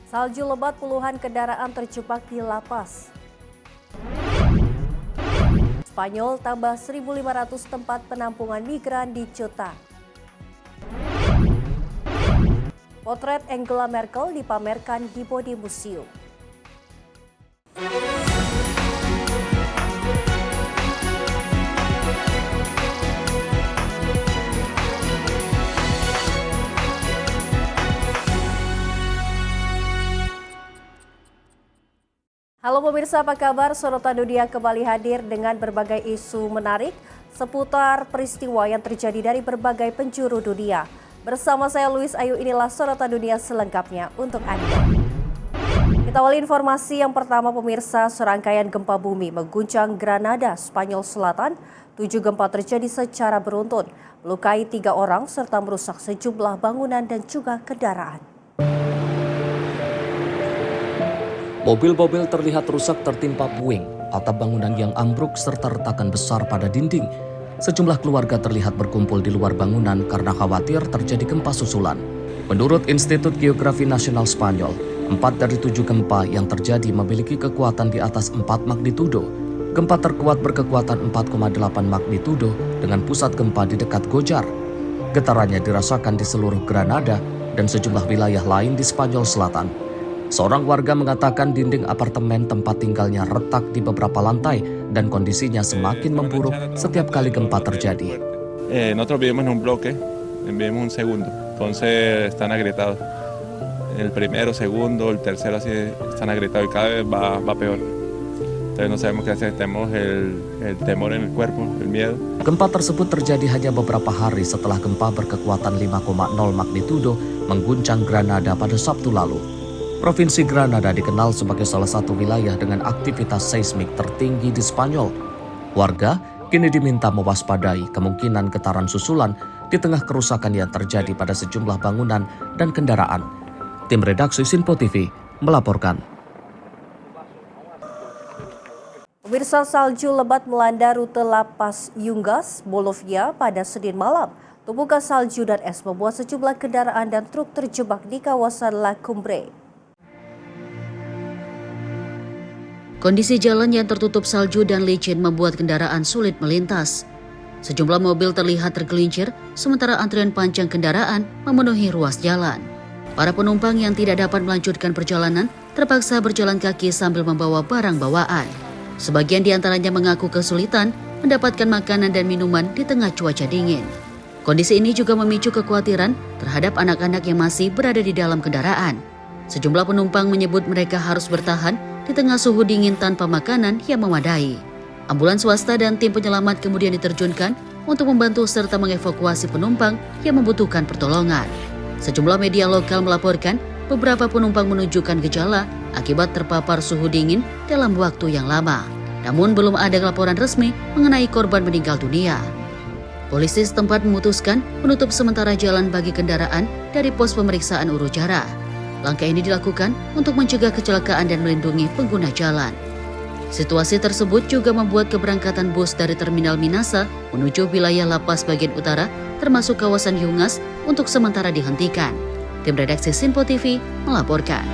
Salju lebat, puluhan kendaraan terjebak di lapas. Spanyol tambah 1.500 tempat penampungan migran di Ceuta. Potret Angela Merkel dipamerkan di Body Museum. Halo pemirsa, apa kabar? Sorotan Dunia kembali hadir dengan berbagai isu menarik seputar peristiwa yang terjadi dari berbagai penjuru dunia. Bersama saya Luis Ayu, inilah Sorotan Dunia selengkapnya untuk Anda. Kita awali informasi yang pertama pemirsa, serangkaian gempa bumi mengguncang Granada, Spanyol Selatan. 7 gempa terjadi secara beruntun, melukai 3 orang serta merusak sejumlah bangunan dan juga kendaraan. Mobil-mobil terlihat rusak tertimpa puing, atap bangunan yang ambruk serta retakan besar pada dinding. Sejumlah keluarga terlihat berkumpul di luar bangunan karena khawatir terjadi gempa susulan. Menurut Institut Geografi Nasional Spanyol, 4 dari 7 gempa yang terjadi memiliki kekuatan di atas 4 magnitudo. Gempa terkuat berkekuatan 4,8 magnitudo dengan pusat gempa di dekat Gojar. Getarannya dirasakan di seluruh Granada dan sejumlah wilayah lain di Spanyol Selatan. Seorang warga mengatakan dinding apartemen tempat tinggalnya retak di beberapa lantai dan kondisinya semakin memburuk setiap kali gempa terjadi. Nosotros vivimos en un bloque, vivimos un segundo, entonces están agrietados. El primero, segundo, el tercero así están agrietados y cada vez va peor. Entonces no sabemos qué hacer, tenemos el temor en el cuerpo, el miedo. Gempa tersebut terjadi hanya beberapa hari setelah gempa berkekuatan 5,0 magnitudo mengguncang Granada pada Sabtu lalu. Provinsi Granada dikenal sebagai salah satu wilayah dengan aktivitas seismik tertinggi di Spanyol. Warga kini diminta mewaspadai kemungkinan getaran susulan di tengah kerusakan yang terjadi pada sejumlah bangunan dan kendaraan. Tim redaksi Sinpo TV melaporkan. Pemirsa, salju lebat melanda rute Lapas Yungas, Bolivia pada Senin malam. Tumpukan salju dan es membuat sejumlah kendaraan dan truk terjebak di kawasan La Cumbre. Kondisi jalan yang tertutup salju dan licin membuat kendaraan sulit melintas. Sejumlah mobil terlihat tergelincir, sementara antrian panjang kendaraan memenuhi ruas jalan. Para penumpang yang tidak dapat melanjutkan perjalanan terpaksa berjalan kaki sambil membawa barang bawaan. Sebagian di antaranya mengaku kesulitan mendapatkan makanan dan minuman di tengah cuaca dingin. Kondisi ini juga memicu kekhawatiran terhadap anak-anak yang masih berada di dalam kendaraan. Sejumlah penumpang menyebut mereka harus bertahan di tengah suhu dingin tanpa makanan yang memadai. Ambulans swasta dan tim penyelamat kemudian diterjunkan untuk membantu serta mengevakuasi penumpang yang membutuhkan pertolongan. Sejumlah media lokal melaporkan beberapa penumpang menunjukkan gejala akibat terpapar suhu dingin dalam waktu yang lama. Namun belum ada laporan resmi mengenai korban meninggal dunia. Polisi setempat memutuskan menutup sementara jalan bagi kendaraan dari pos pemeriksaan urujara. Langkah ini dilakukan untuk mencegah kecelakaan dan melindungi pengguna jalan. Situasi tersebut juga membuat keberangkatan bus dari Terminal Minasa menuju wilayah Lapas bagian utara, termasuk kawasan Yungas, untuk sementara dihentikan. Tim redaksi Sinpo TV melaporkan.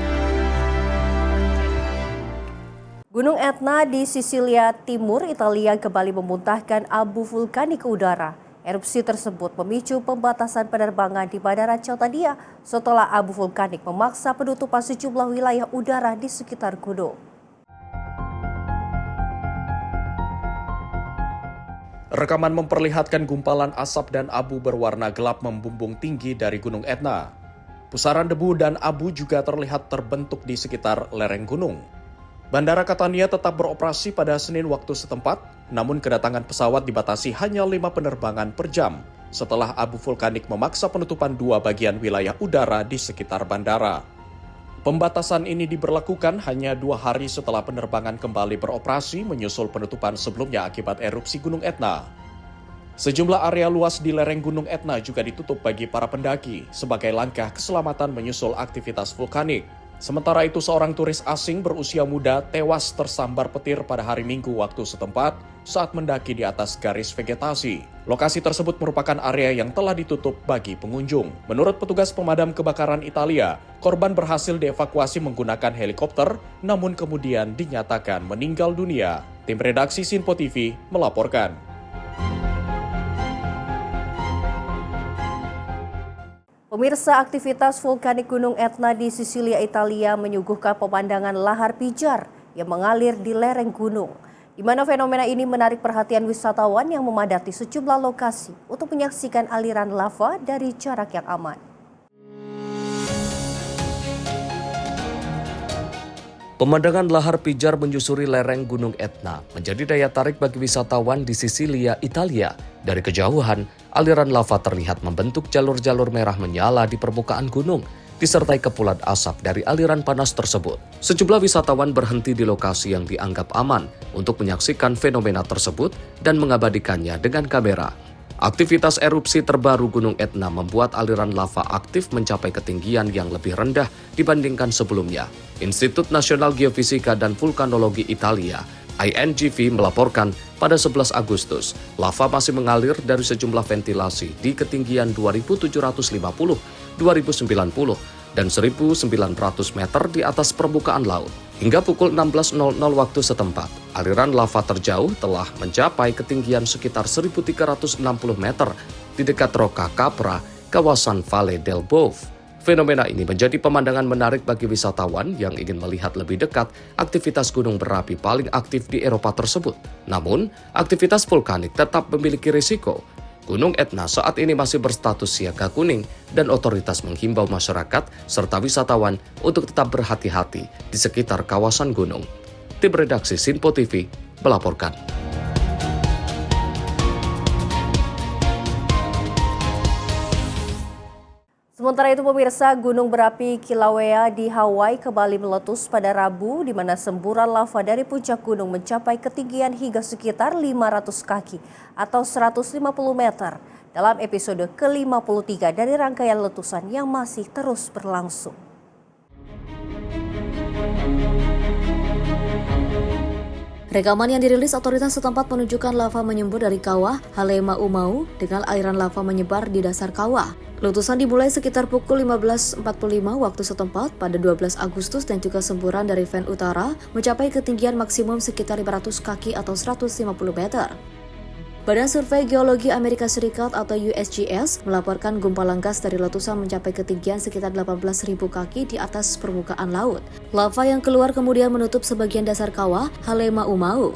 Gunung Etna di Sisilia Timur, Italia kembali memuntahkan abu vulkanik ke udara. Erupsi tersebut memicu pembatasan penerbangan di Bandara Ciautandia setelah abu vulkanik memaksa penutupan sejumlah wilayah udara di sekitar gunung. Rekaman memperlihatkan gumpalan asap dan abu berwarna gelap membumbung tinggi dari Gunung Etna. Pusaran debu dan abu juga terlihat terbentuk di sekitar lereng gunung. Bandara Catania tetap beroperasi pada Senin waktu setempat, namun kedatangan pesawat dibatasi hanya 5 penerbangan per jam setelah abu vulkanik memaksa penutupan 2 bagian wilayah udara di sekitar bandara. Pembatasan ini diberlakukan hanya 2 hari setelah penerbangan kembali beroperasi menyusul penutupan sebelumnya akibat erupsi Gunung Etna. Sejumlah area luas di lereng Gunung Etna juga ditutup bagi para pendaki sebagai langkah keselamatan menyusul aktivitas vulkanik. Sementara itu, seorang turis asing berusia muda tewas tersambar petir pada hari Minggu waktu setempat saat mendaki di atas garis vegetasi. Lokasi tersebut merupakan area yang telah ditutup bagi pengunjung. Menurut petugas pemadam kebakaran Italia, korban berhasil dievakuasi menggunakan helikopter, namun kemudian dinyatakan meninggal dunia. Tim redaksi Sinpo TV melaporkan. Pemirsa, aktivitas vulkanik Gunung Etna di Sisilia, Italia menyuguhkan pemandangan lahar pijar yang mengalir di lereng gunung, di mana fenomena ini menarik perhatian wisatawan yang memadati sejumlah lokasi untuk menyaksikan aliran lava dari jarak yang aman. Pemandangan lahar pijar menyusuri lereng Gunung Etna menjadi daya tarik bagi wisatawan di Sisilia, Italia. Dari kejauhan, aliran lava terlihat membentuk jalur-jalur merah menyala di permukaan gunung, disertai kepulan asap dari aliran panas tersebut. Sejumlah wisatawan berhenti di lokasi yang dianggap aman untuk menyaksikan fenomena tersebut dan mengabadikannya dengan kamera. Aktivitas erupsi terbaru Gunung Etna membuat aliran lava aktif mencapai ketinggian yang lebih rendah dibandingkan sebelumnya. Institut Nasional Geofisika dan Vulkanologi Italia, INGV, melaporkan pada 11 Agustus, lava masih mengalir dari sejumlah ventilasi di ketinggian 2.750, 2.090, dan 1.900 meter di atas permukaan laut. Hingga pukul 16.00 waktu setempat, aliran lava terjauh telah mencapai ketinggian sekitar 1.360 meter di dekat Rocca Capra, kawasan Valle del Bove. Fenomena ini menjadi pemandangan menarik bagi wisatawan yang ingin melihat lebih dekat aktivitas gunung berapi paling aktif di Eropa tersebut. Namun, aktivitas vulkanik tetap memiliki risiko. Gunung Etna saat ini masih berstatus siaga kuning dan otoritas menghimbau masyarakat serta wisatawan untuk tetap berhati-hati di sekitar kawasan gunung. Tim redaksi Sinpo TV melaporkan. Sementara itu, pemirsa, gunung berapi Kilauea di Hawaii kembali meletus pada Rabu, di mana semburan lava dari puncak gunung mencapai ketinggian hingga sekitar 500 kaki atau 150 meter dalam episode ke-53 dari rangkaian letusan yang masih terus berlangsung. Rekaman yang dirilis otoritas setempat menunjukkan lava menyembur dari kawah Halemaumau dengan aliran lava menyebar di dasar kawah. Letusan dimulai sekitar pukul 15.45 waktu setempat pada 12 Agustus dan juga semburan dari vent utara mencapai ketinggian maksimum sekitar 500 kaki atau 150 meter. Badan Survei Geologi Amerika Serikat atau USGS melaporkan gumpalan gas dari letusan mencapai ketinggian sekitar 18.000 kaki di atas permukaan laut. Lava yang keluar kemudian menutup sebagian dasar kawah Halemaumau.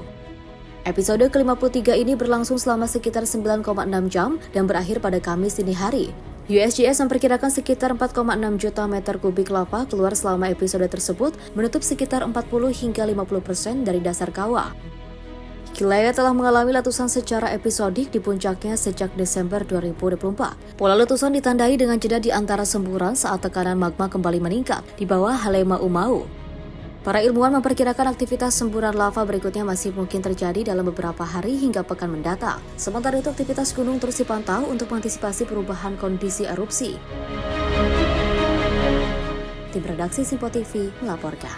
Episode ke-53 ini berlangsung selama sekitar 9,6 jam dan berakhir pada Kamis dini hari. USGS memperkirakan sekitar 4,6 juta meter kubik lava keluar selama episode tersebut, menutup sekitar 40 hingga 50% dari dasar kawah. Kilauea telah mengalami letusan secara episodik di puncaknya sejak Desember 2024. Pola letusan ditandai dengan jeda di antara semburan saat tekanan magma kembali meningkat di bawah Halemaumau. Para ilmuwan memperkirakan aktivitas semburan lava berikutnya masih mungkin terjadi dalam beberapa hari hingga pekan mendatang. Sementara itu, aktivitas gunung terus dipantau untuk mengantisipasi perubahan kondisi erupsi. Tim redaksi Sinpo TV melaporkan.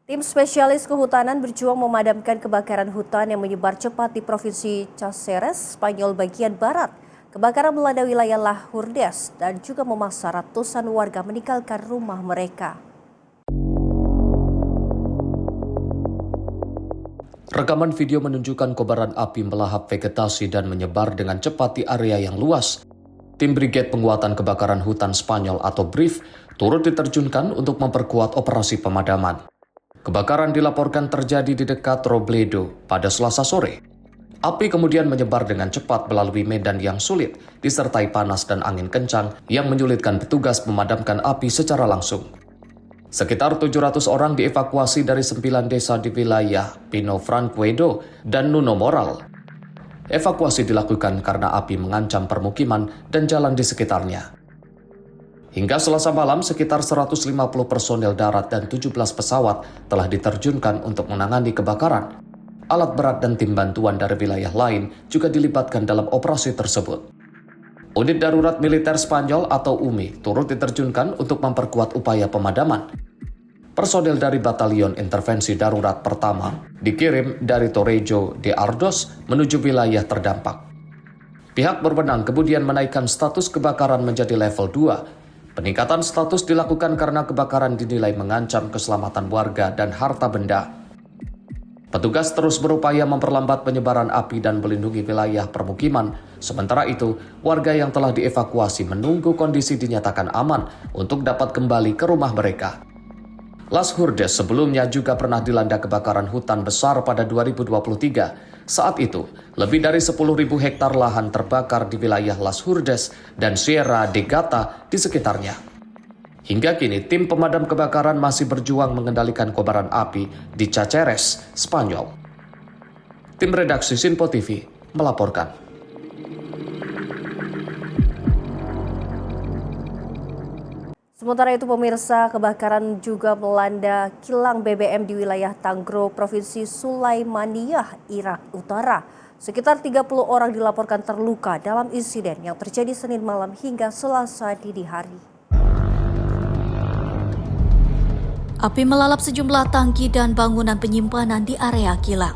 Tim spesialis kehutanan berjuang memadamkan kebakaran hutan yang menyebar cepat di Provinsi Caceres, Spanyol bagian barat. Kebakaran melanda wilayah La Hurdes dan juga memaksa ratusan warga meninggalkan rumah mereka. Rekaman video menunjukkan kobaran api melahap vegetasi dan menyebar dengan cepat di area yang luas. Tim Brigade Penguatan Kebakaran Hutan Spanyol atau BRIF turut diterjunkan untuk memperkuat operasi pemadaman. Kebakaran dilaporkan terjadi di dekat Robledo pada Selasa sore. Api kemudian menyebar dengan cepat melalui medan yang sulit, disertai panas dan angin kencang yang menyulitkan petugas memadamkan api secara langsung. Sekitar 700 orang dievakuasi dari 9 desa di wilayah Pino Franquedo dan Nuno Moral. Evakuasi dilakukan karena api mengancam permukiman dan jalan di sekitarnya. Hingga Selasa malam, sekitar 150 personel darat dan 17 pesawat telah diterjunkan untuk menangani kebakaran. Alat berat dan tim bantuan dari wilayah lain juga dilibatkan dalam operasi tersebut. Unit Darurat Militer Spanyol atau UMI turut diterjunkan untuk memperkuat upaya pemadaman. Personel dari Batalion Intervensi Darurat Pertama dikirim dari Torrejo de Ardoz menuju wilayah terdampak. Pihak berwenang kemudian menaikkan status kebakaran menjadi level 2. Peningkatan status dilakukan karena kebakaran dinilai mengancam keselamatan warga dan harta benda. Petugas terus berupaya memperlambat penyebaran api dan melindungi wilayah permukiman. Sementara itu, warga yang telah dievakuasi menunggu kondisi dinyatakan aman untuk dapat kembali ke rumah mereka. Las Hurdes sebelumnya juga pernah dilanda kebakaran hutan besar pada 2023. Saat itu, lebih dari 10.000 hektar lahan terbakar di wilayah Las Hurdes dan Sierra de Gata di sekitarnya. Hingga kini, tim pemadam kebakaran masih berjuang mengendalikan kobaran api di Caceres, Spanyol. Tim redaksi Sinpo TV melaporkan. Sementara itu pemirsa, kebakaran juga melanda kilang BBM di wilayah Tangro, Provinsi Sulaimaniyah, Irak Utara. Sekitar 30 orang dilaporkan terluka dalam insiden yang terjadi Senin malam hingga Selasa dini hari. Api melalap sejumlah tangki dan bangunan penyimpanan di area kilang.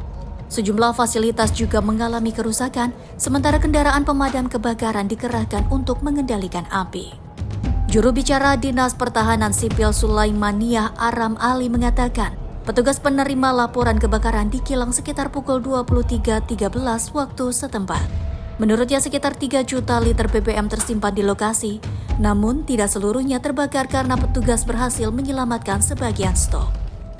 Sejumlah fasilitas juga mengalami kerusakan, sementara kendaraan pemadam kebakaran dikerahkan untuk mengendalikan api. Juru bicara Dinas Pertahanan Sipil Sulaimaniyah Aram Ali mengatakan, petugas penerima laporan kebakaran di kilang sekitar pukul 23.13 waktu setempat. Menurutnya sekitar 3 juta liter BBM tersimpan di lokasi, namun tidak seluruhnya terbakar karena petugas berhasil menyelamatkan sebagian stok.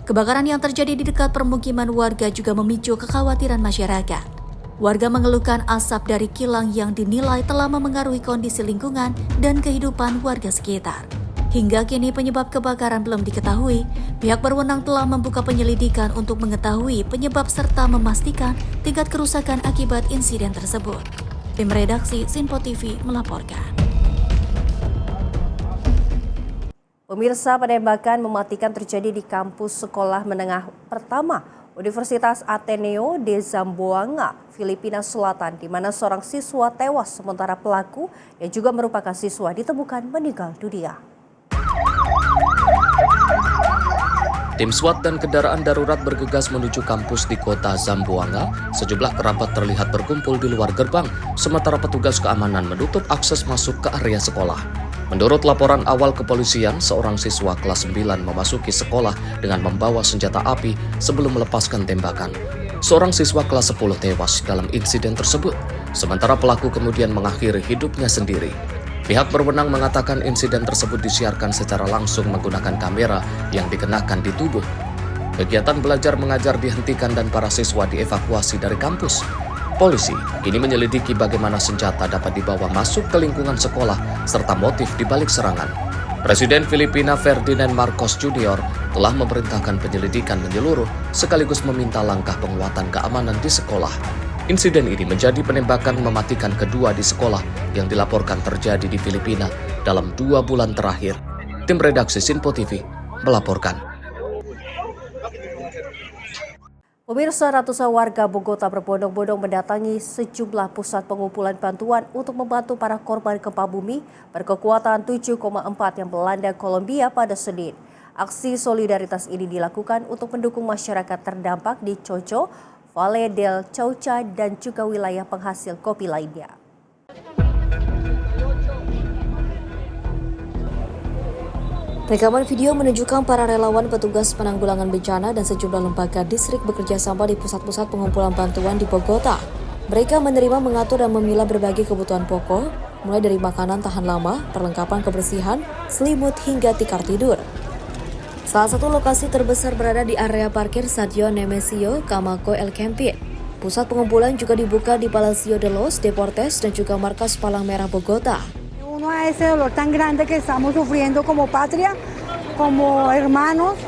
Kebakaran yang terjadi di dekat permukiman warga juga memicu kekhawatiran masyarakat. Warga mengeluhkan asap dari kilang yang dinilai telah memengaruhi kondisi lingkungan dan kehidupan warga sekitar. Hingga kini penyebab kebakaran belum diketahui, pihak berwenang telah membuka penyelidikan untuk mengetahui penyebab serta memastikan tingkat kerusakan akibat insiden tersebut. Tim redaksi Sinpo TV melaporkan. Pemirsa, penembakan mematikan terjadi di kampus sekolah menengah pertama Universitas Ateneo de Zamboanga, Filipina Selatan, di mana seorang siswa tewas sementara pelaku yang juga merupakan siswa ditemukan meninggal dunia. Tim SWAT dan kendaraan darurat bergegas menuju kampus di kota Zamboanga. Sejumlah kerabat terlihat berkumpul di luar gerbang, sementara petugas keamanan menutup akses masuk ke area sekolah. Menurut laporan awal kepolisian, seorang siswa kelas 9 memasuki sekolah dengan membawa senjata api sebelum melepaskan tembakan. Seorang siswa kelas 10 tewas dalam insiden tersebut, sementara pelaku kemudian mengakhiri hidupnya sendiri. Pihak berwenang mengatakan insiden tersebut disiarkan secara langsung menggunakan kamera yang dikenakan di tubuh. Kegiatan belajar mengajar dihentikan dan para siswa dievakuasi dari kampus. Polisi kini menyelidiki bagaimana senjata dapat dibawa masuk ke lingkungan sekolah serta motif di balik serangan. Presiden Filipina Ferdinand Marcos Jr. telah memerintahkan penyelidikan menyeluruh sekaligus meminta langkah penguatan keamanan di sekolah. Insiden ini menjadi penembakan mematikan kedua di sekolah yang dilaporkan terjadi di Filipina dalam 2 bulan terakhir. Tim redaksi Sinpo TV melaporkan. Pemirsa, ratusan warga Bogota berbondong-bondong mendatangi sejumlah pusat pengumpulan bantuan untuk membantu para korban gempa bumi berkekuatan 7,4 yang melanda Kolombia pada Senin. Aksi solidaritas ini dilakukan untuk mendukung masyarakat terdampak di Chocho, Valle del Cauca, dan juga wilayah penghasil kopi lainnya. Rekaman video menunjukkan para relawan petugas penanggulangan bencana dan sejumlah lembaga distrik bekerja sama di pusat-pusat pengumpulan bantuan di Bogota. Mereka menerima, mengatur, dan memilah berbagai kebutuhan pokok, mulai dari makanan tahan lama, perlengkapan kebersihan, selimut, hingga tikar tidur. Salah satu lokasi terbesar berada di area parkir Stadio Nemesio Camaco El Campín. Pusat pengumpulan juga dibuka di Palacio de los Deportes dan juga markas Palang Merah Bogota. Uno a ese dolor tan grande que estamos sufriendo como patria, como hermanos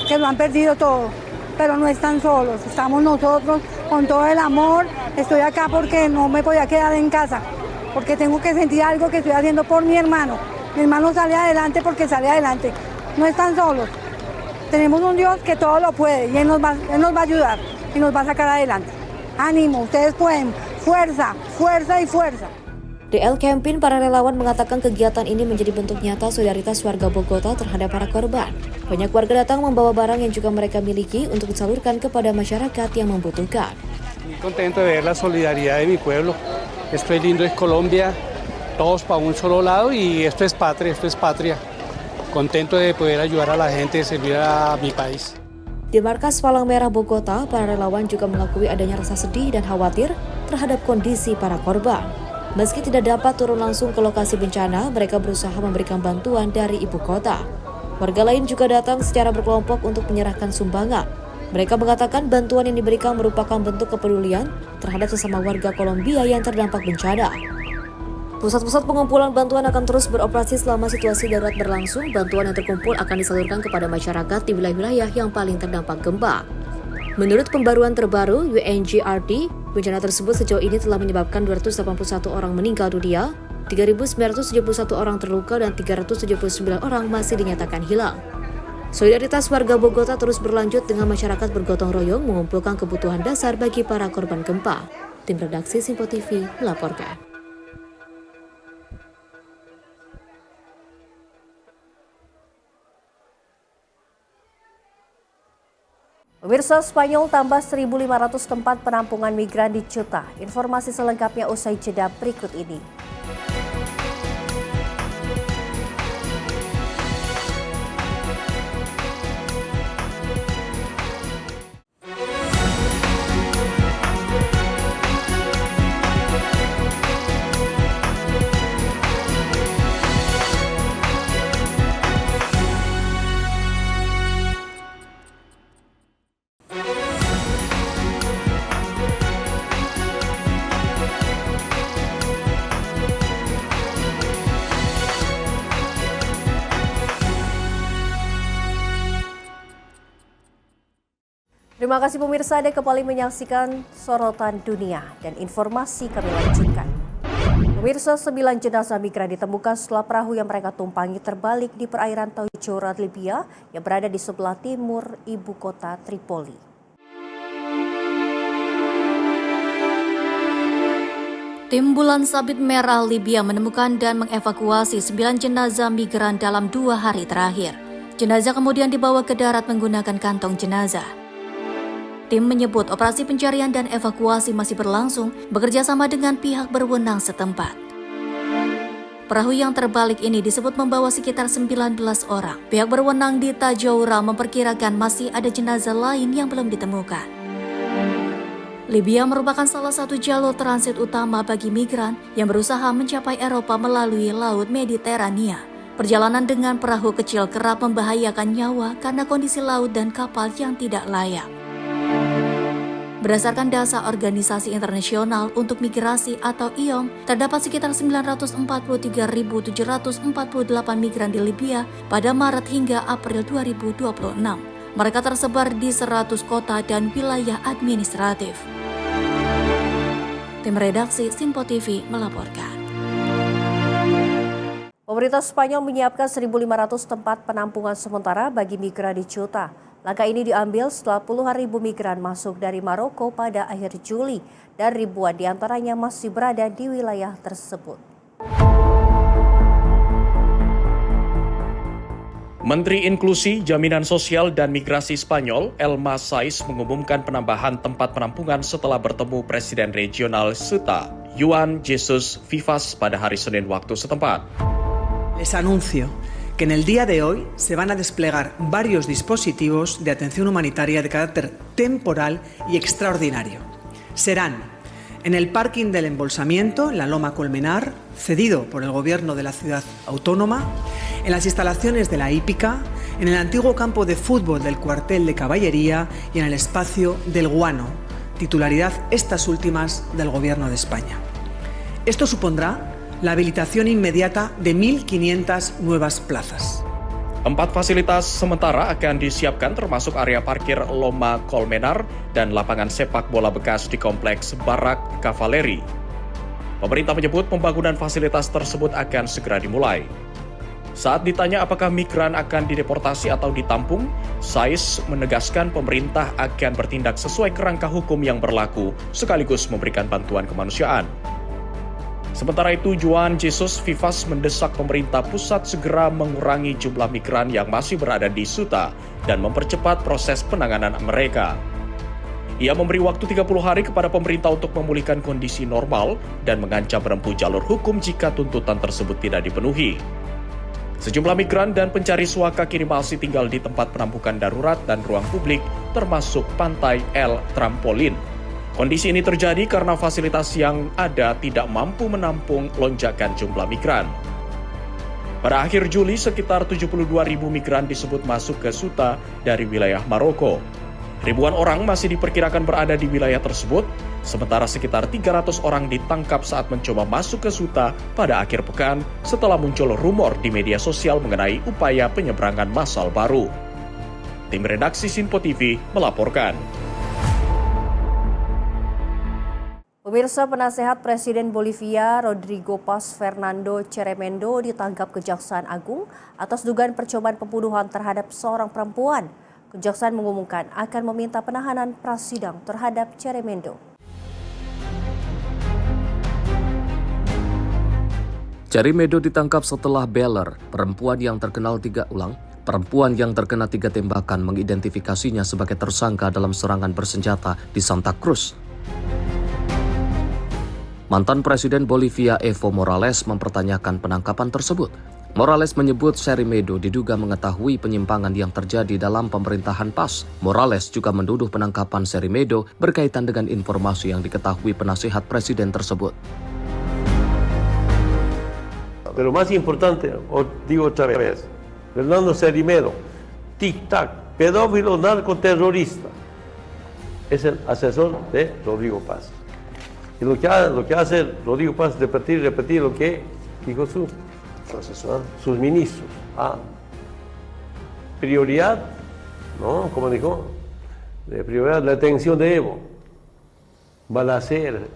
que lo han perdido todo, pero no están solos, estamos nosotros con todo el amor. Estoy acá porque no me podía quedar en casa, porque tengo que sentir algo que estoy haciendo por mi hermano. Mi hermano sale adelante porque sale adelante. No están solos. Tenemos un Dios que todo lo puede y Él nos va a ayudar y nos va a sacar adelante. Ánimo, ustedes pueden. Fuerza, fuerza y fuerza. Di El Campín, para relawan mengatakan kegiatan ini menjadi bentuk nyata solidaritas warga Bogota terhadap para korban. Banyak warga datang membawa barang yang juga mereka miliki untuk disalurkan kepada masyarakat yang membutuhkan. Muy contento de ver la solidaridad de mi pueblo. Esto es lindo, es Colombia, todos para un solo lado y esto es patria. Contento de poder ayudar a la gente, servir a mi país. Di markas Palang Merah Bogota, para relawan juga mengakui adanya rasa sedih dan khawatir terhadap kondisi para korban. Meski tidak dapat turun langsung ke lokasi bencana, mereka berusaha memberikan bantuan dari ibu kota. Warga lain juga datang secara berkelompok untuk menyerahkan sumbangan. Mereka mengatakan bantuan yang diberikan merupakan bentuk kepedulian terhadap sesama warga Kolombia yang terdampak bencana. Pusat-pusat pengumpulan bantuan akan terus beroperasi selama situasi darurat berlangsung. Bantuan yang terkumpul akan disalurkan kepada masyarakat di wilayah-wilayah yang paling terdampak gempa. Menurut pembaruan terbaru UNGRT, bencana tersebut sejauh ini telah menyebabkan 281 orang meninggal dunia, 3.971 orang terluka, dan 379 orang masih dinyatakan hilang. Solidaritas warga Bogota terus berlanjut dengan masyarakat bergotong royong mengumpulkan kebutuhan dasar bagi para korban gempa. Tim redaksi Simpo TV melaporkan. Pemirsa, Spanyol tambah 1.500 tempat penampungan migran di Ceuta. Informasi selengkapnya usai jeda berikut ini. Terima kasih pemirsa, Anda kembali menyaksikan Sorotan Dunia dan informasi kami lanjutkan. Pemirsa, 9 jenazah migran ditemukan setelah perahu yang mereka tumpangi terbalik di perairan Tajorat, Libya yang berada di sebelah timur ibu kota Tripoli. Tim Bulan Sabit Merah Libya menemukan dan mengevakuasi 9 jenazah migran dalam 2 hari terakhir. Jenazah kemudian dibawa ke darat menggunakan kantong jenazah. Tim menyebut operasi pencarian dan evakuasi masih berlangsung bekerja sama dengan pihak berwenang setempat. Perahu yang terbalik ini disebut membawa sekitar 19 orang. Pihak berwenang di Tajoura memperkirakan masih ada jenazah lain yang belum ditemukan. Libya merupakan salah satu jalur transit utama bagi migran yang berusaha mencapai Eropa melalui Laut Mediterania. Perjalanan dengan perahu kecil kerap membahayakan nyawa karena kondisi laut dan kapal yang tidak layak. Berdasarkan data Organisasi Internasional untuk Migrasi atau IOM, terdapat sekitar 943.748 migran di Libya pada Maret hingga April 2026. Mereka tersebar di 100 kota dan wilayah administratif. Tim redaksi Simpo TV melaporkan. Pemerintah Spanyol menyiapkan 1.500 tempat penampungan sementara bagi migran di Ceuta. Langkah ini diambil setelah puluhan ribu migran masuk dari Maroko pada akhir Juli dan ribuan diantaranya masih berada di wilayah tersebut. Menteri Inklusi, Jaminan Sosial dan Migrasi Spanyol, Elma Saiz, mengumumkan penambahan tempat penampungan setelah bertemu Presiden Regional Ceuta, Joan Jesus Vivas, pada hari Senin waktu setempat. Les anuncio que en el día de hoy se van a desplegar varios dispositivos de atención humanitaria de carácter temporal y extraordinario. Serán en el parking del embolsamiento, en la Loma Colmenar, cedido por el gobierno de la ciudad autónoma, en las instalaciones de la hípica, en el antiguo campo de fútbol del cuartel de caballería y en el espacio del Guano, titularidad estas últimas del gobierno de España. Esto supondrá la habilitación inmediata de 1.500 nuevas plazas. 4 fasilitas sementara akan disiapkan termasuk area parkir Loma Colmenar dan lapangan sepak bola bekas di kompleks Barak Kavaleri. Pemerintah menyebut pembangunan fasilitas tersebut akan segera dimulai. Saat ditanya apakah migran akan dideportasi atau ditampung, Saiz menegaskan pemerintah akan bertindak sesuai kerangka hukum yang berlaku sekaligus memberikan bantuan kemanusiaan. Sementara itu, Juan Jesus Vivas mendesak pemerintah pusat segera mengurangi jumlah migran yang masih berada di Suta dan mempercepat proses penanganan mereka. Ia memberi waktu 30 hari kepada pemerintah untuk memulihkan kondisi normal dan mengancam menempuh jalur hukum jika tuntutan tersebut tidak dipenuhi. Sejumlah migran dan pencari suaka kini masih tinggal di tempat penampungan darurat dan ruang publik, termasuk Pantai El Trampolin. Kondisi ini terjadi karena fasilitas yang ada tidak mampu menampung lonjakan jumlah migran. Pada akhir Juli, sekitar 72.000 migran disebut masuk ke Suta dari wilayah Maroko. Ribuan orang masih diperkirakan berada di wilayah tersebut, sementara sekitar 300 orang ditangkap saat mencoba masuk ke Suta pada akhir pekan setelah muncul rumor di media sosial mengenai upaya penyeberangan massal baru. Tim redaksi Sinpo TV melaporkan. Pemirsa, penasehat Presiden Bolivia Rodrigo Paz Fernando Ceremendo ditangkap Kejaksaan Agung atas dugaan percobaan pembunuhan terhadap seorang perempuan. Kejaksaan mengumumkan akan meminta penahanan prasidang terhadap Ceremendo. Ceremendo ditangkap setelah Beller, perempuan yang terkena 3 tembakan, mengidentifikasinya sebagai tersangka dalam serangan bersenjata di Santa Cruz. Mantan Presiden Bolivia Evo Morales mempertanyakan penangkapan tersebut. Morales menyebut Ceremendo diduga mengetahui penyimpangan yang terjadi dalam pemerintahan Paz. Morales juga menuduh penangkapan Ceremendo berkaitan dengan informasi yang diketahui penasihat presiden tersebut. Pero más importante, digo otra vez, Fernando Ceremendo, tic-tac, pedófilo narcoterrorista, es el asesor de Rodrigo Paz. Y lo que hace Rodrigo Paz es repetir lo que dijo su asesor, sus ministros. Prioridad, ¿no? Como dijo, de prioridad la detención de Evo. Balacer.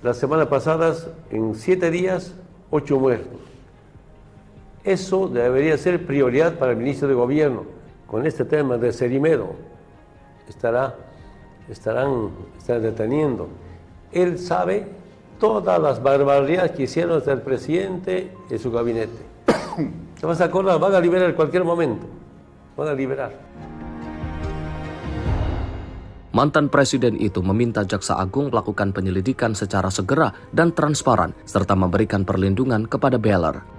Las semanas pasadas, en 7 días, 8 muertos. Eso debería ser prioridad para el ministro de Gobierno. Con este tema de Ceremendo, estarán deteniendo. Él sabe todas las barbaridades que hicieron hasta el presidente y su gabinete. ¿Te vas a acordar? Van a liberar en cualquier momento. Van a liberar. Mantan presiden itu meminta Jaksa Agung melakukan penyelidikan secara segera dan transparan, serta memberikan perlindungan kepada Beller.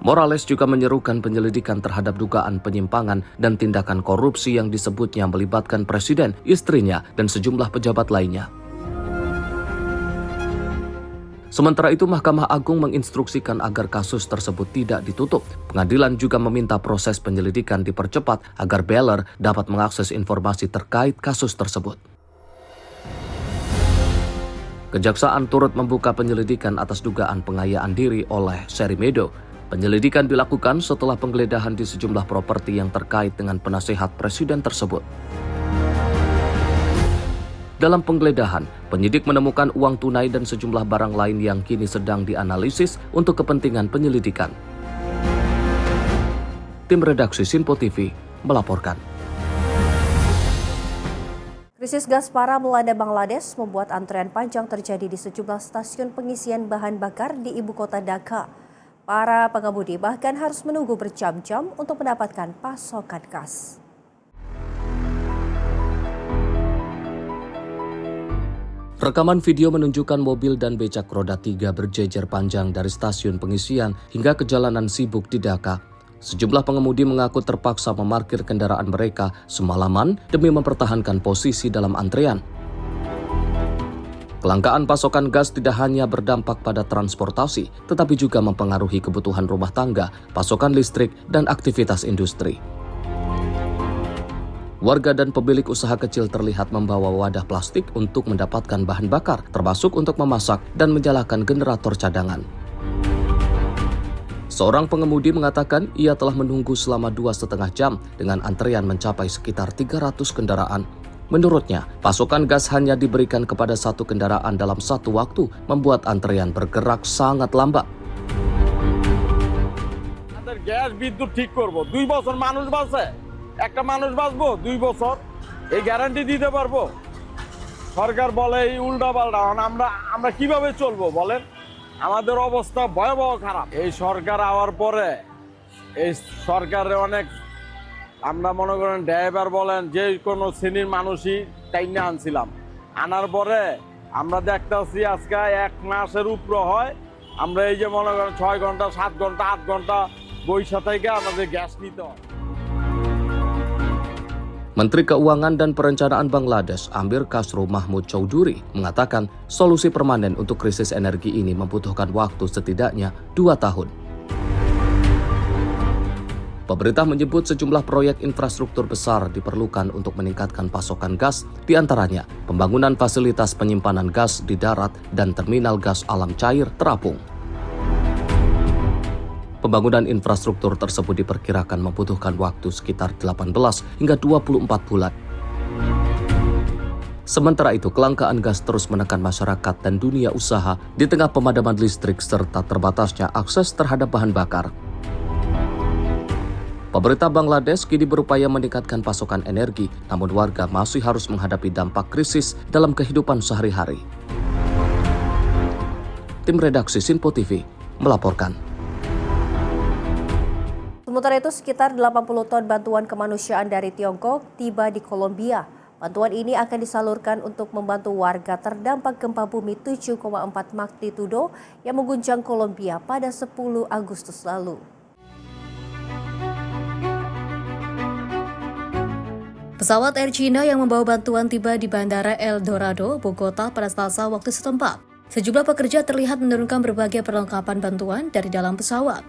Morales juga menyerukan penyelidikan terhadap dugaan penyimpangan dan tindakan korupsi yang disebutnya melibatkan presiden, istrinya, dan sejumlah pejabat lainnya. Sementara itu, Mahkamah Agung menginstruksikan agar kasus tersebut tidak ditutup. Pengadilan juga meminta proses penyelidikan dipercepat agar Beller dapat mengakses informasi terkait kasus tersebut. Kejaksaan turut membuka penyelidikan atas dugaan pengayaan diri oleh Ceremendo. Penyelidikan dilakukan setelah penggeledahan di sejumlah properti yang terkait dengan penasehat presiden tersebut. Dalam penggeledahan, penyidik menemukan uang tunai dan sejumlah barang lain yang kini sedang dianalisis untuk kepentingan penyelidikan. Tim redaksi Sinpo TV melaporkan. Krisis gas parah melanda Bangladesh membuat antrean panjang terjadi di sejumlah stasiun pengisian bahan bakar di ibu kota Dhaka. Para pengemudi bahkan harus menunggu berjam-jam untuk mendapatkan pasokan gas. Rekaman video menunjukkan mobil dan becak roda 3 berjejer panjang dari stasiun pengisian hingga ke jalanan sibuk di Dhaka. Sejumlah pengemudi mengaku terpaksa memarkir kendaraan mereka semalaman demi mempertahankan posisi dalam antrean. Kelangkaan pasokan gas tidak hanya berdampak pada transportasi, tetapi juga mempengaruhi kebutuhan rumah tangga, pasokan listrik, dan aktivitas industri. Warga dan pemilik usaha kecil terlihat membawa wadah plastik untuk mendapatkan bahan bakar, termasuk untuk memasak dan menyalakan generator cadangan. Seorang pengemudi mengatakan ia telah menunggu selama 2,5 jam dengan antrean mencapai sekitar 300 kendaraan. Menurutnya, pasokan gas hanya diberikan kepada 1 kendaraan dalam 1 waktu, membuat antrean bergerak sangat lambat. Gas বিদ্যুৎ ঠিক করব 2 বছর মানুষ বাঁচে একটা মানুষ বাঁচবো 2 বছর এই গ্যারান্টি দিতে পারবো সরকার বলে এই উল্টাপাল্টা, আমরা কিভাবে চলবো বলেন? আমাদের অবস্থা ভয়াবহ খারাপ। এই সরকার আওয়ার পরে এই সরকারে অনেক, আমরা মনে করেন ড্রাইভার বলেন যে কোনো শ্রেণীর মানুষই টাইনা আনছিলাম, আনার পরে আমরা দেখতেছি আজকে 1 মাসের উপর হয় আমরা এই যে মনে করেন 6 ঘন্টা 7 ঘন্টা 8 ঘন্টা বৈশা থেকে আমাদের গ্যাস নিতে হয়। Menteri Keuangan dan Perencanaan Bangladesh Amir Khosrow Mahmud Chowdhury mengatakan solusi permanen untuk krisis energi ini membutuhkan waktu setidaknya 2 tahun. Pemerintah menyebut sejumlah proyek infrastruktur besar diperlukan untuk meningkatkan pasokan gas, diantaranya pembangunan fasilitas penyimpanan gas di darat dan terminal gas alam cair terapung. Pembangunan infrastruktur tersebut diperkirakan membutuhkan waktu sekitar 18 hingga 24 bulan. Sementara itu, kelangkaan gas terus menekan masyarakat dan dunia usaha di tengah pemadaman listrik serta terbatasnya akses terhadap bahan bakar. Pemerintah Bangladesh kini berupaya meningkatkan pasokan energi, namun warga masih harus menghadapi dampak krisis dalam kehidupan sehari-hari. Tim redaksi Sinpo TV melaporkan. Sementara itu, sekitar 80 ton bantuan kemanusiaan dari Tiongkok tiba di Kolombia. Bantuan ini akan disalurkan untuk membantu warga terdampak gempa bumi 7,4 magnitudo yang mengguncang Kolombia pada 10 Agustus lalu. Pesawat Air China yang membawa bantuan tiba di Bandara El Dorado, Bogota pada Selasa waktu setempat. Sejumlah pekerja terlihat menurunkan berbagai perlengkapan bantuan dari dalam pesawat.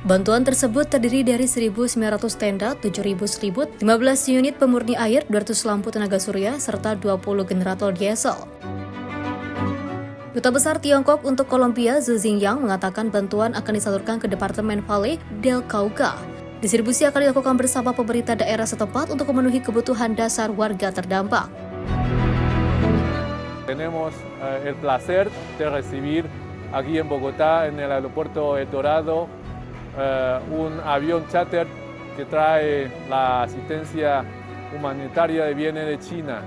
Bantuan tersebut terdiri dari 1.900 tenda, 7.000 selimut, 15 unit pemurni air, 200 lampu tenaga surya, serta 20 generator diesel. Duta Besar Tiongkok untuk Kolombia, Zhu Xingyang, mengatakan bantuan akan disalurkan ke Departemen Valle del Cauca. Distribusi akan dilakukan bersama pemerintah daerah setempat untuk memenuhi kebutuhan dasar warga terdampak. Tenemos el placer de recibir aquí en Bogotá, en el aeropuerto El Dorado, un avión charter que trae la asistencia humanitaria de bienes de China.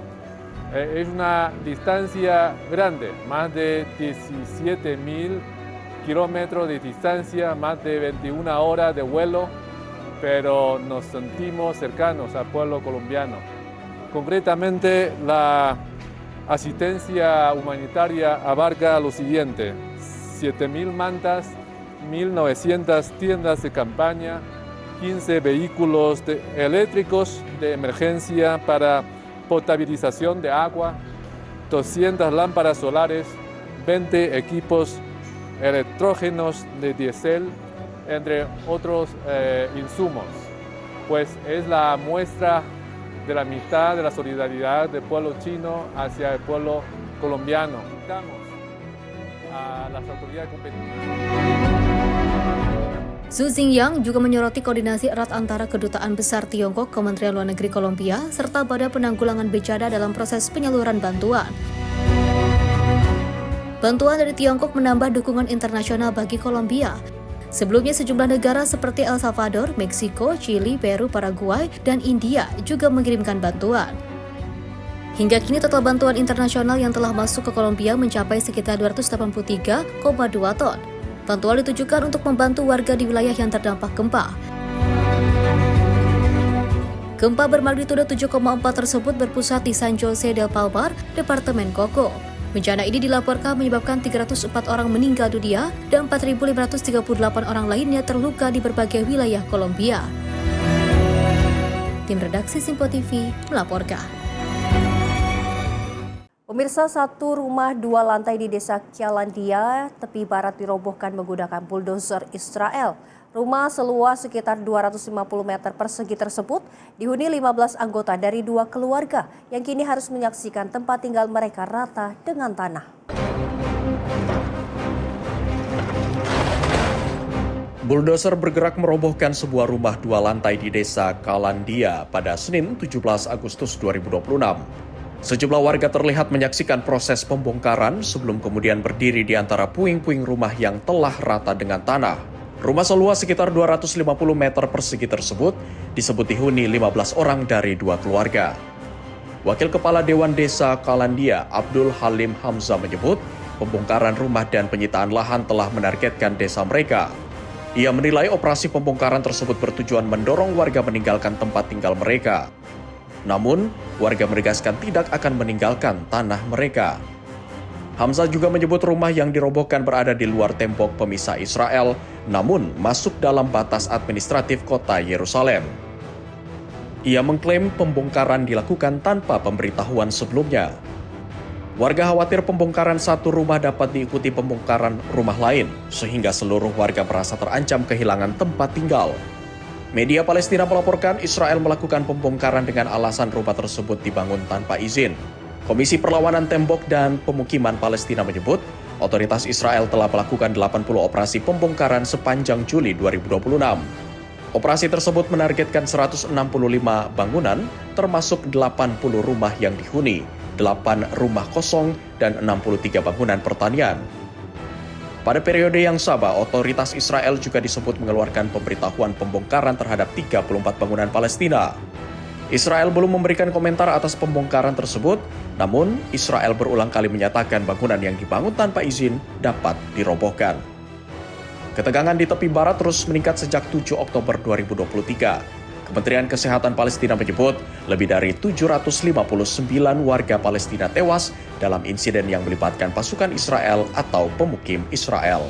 Es una distancia grande, más de 17.000 kilómetros de distancia, más de 21 horas de vuelo, pero nos sentimos cercanos al pueblo colombiano. Concretamente, la asistencia humanitaria abarca lo siguiente: 7.000 mantas, 1.900 tiendas de campaña, 15 vehículos eléctricos de emergencia para potabilización de agua, 200 lámparas solares, 20 equipos electrógenos de diésel, entre otros insumos. Pues es la muestra de la amistad, de la solidaridad del pueblo chino hacia el pueblo colombiano. Invitamos a las autoridades competentes. Zhu Xingyang juga menyoroti koordinasi erat antara Kedutaan Besar Tiongkok, Kementerian Luar Negeri Kolombia, serta Badan Penanggulangan Bencana dalam proses penyaluran bantuan. Bantuan dari Tiongkok menambah dukungan internasional bagi Kolombia. Sebelumnya sejumlah negara seperti El Salvador, Meksiko, Chili, Peru, Paraguay, dan India juga mengirimkan bantuan. Hingga kini total bantuan internasional yang telah masuk ke Kolombia mencapai sekitar 283,2 ton. Bantuan ditujukan untuk membantu warga di wilayah yang terdampak gempa. Gempa bermagnitudo 7,4 tersebut berpusat di San Jose del Palmar, Departemen Coco. Bencana ini dilaporkan menyebabkan 304 orang meninggal dunia dan 4.538 orang lainnya terluka di berbagai wilayah Kolombia. Tim redaksi Sinpo TV melaporkan. Pemirsa, satu rumah 2 lantai di desa Kyalandia, tepi barat dirobohkan menggunakan bulldozer Israel. Rumah seluas sekitar 250 meter persegi tersebut dihuni 15 anggota dari 2 keluarga yang kini harus menyaksikan tempat tinggal mereka rata dengan tanah. Bulldozer bergerak merobohkan sebuah rumah 2 lantai di desa Kyalandia pada Senin 17 Agustus 2026. Sejumlah warga terlihat menyaksikan proses pembongkaran sebelum kemudian berdiri di antara puing-puing rumah yang telah rata dengan tanah. Rumah seluas sekitar 250 meter persegi tersebut disebut dihuni 15 orang dari 2 keluarga. Wakil Kepala Dewan Desa Kalandia, Abdul Halim Hamzah menyebut, pembongkaran rumah dan penyitaan lahan telah menargetkan desa mereka. Ia menilai operasi pembongkaran tersebut bertujuan mendorong warga meninggalkan tempat tinggal mereka. Namun, warga menegaskan tidak akan meninggalkan tanah mereka. Hamzah juga menyebut rumah yang dirobohkan berada di luar tembok pemisah Israel, namun masuk dalam batas administratif kota Yerusalem. Ia mengklaim pembongkaran dilakukan tanpa pemberitahuan sebelumnya. Warga khawatir pembongkaran satu rumah dapat diikuti pembongkaran rumah lain, sehingga seluruh warga merasa terancam kehilangan tempat tinggal. Media Palestina melaporkan Israel melakukan pembongkaran dengan alasan rumah tersebut dibangun tanpa izin. Komisi Perlawanan Tembok dan Pemukiman Palestina menyebut, otoritas Israel telah melakukan 80 operasi pembongkaran sepanjang Juli 2026. Operasi tersebut menargetkan 165 bangunan, termasuk 80 rumah yang dihuni, 8 rumah kosong, dan 63 bangunan pertanian. Pada periode yang sama, otoritas Israel juga disebut mengeluarkan pemberitahuan pembongkaran terhadap 34 bangunan Palestina. Israel belum memberikan komentar atas pembongkaran tersebut, namun Israel berulang kali menyatakan bangunan yang dibangun tanpa izin dapat dirobohkan. Ketegangan di tepi barat terus meningkat sejak 7 Oktober 2023. Kementerian Kesehatan Palestina menyebut lebih dari 759 warga Palestina tewas dalam insiden yang melibatkan pasukan Israel atau pemukim Israel.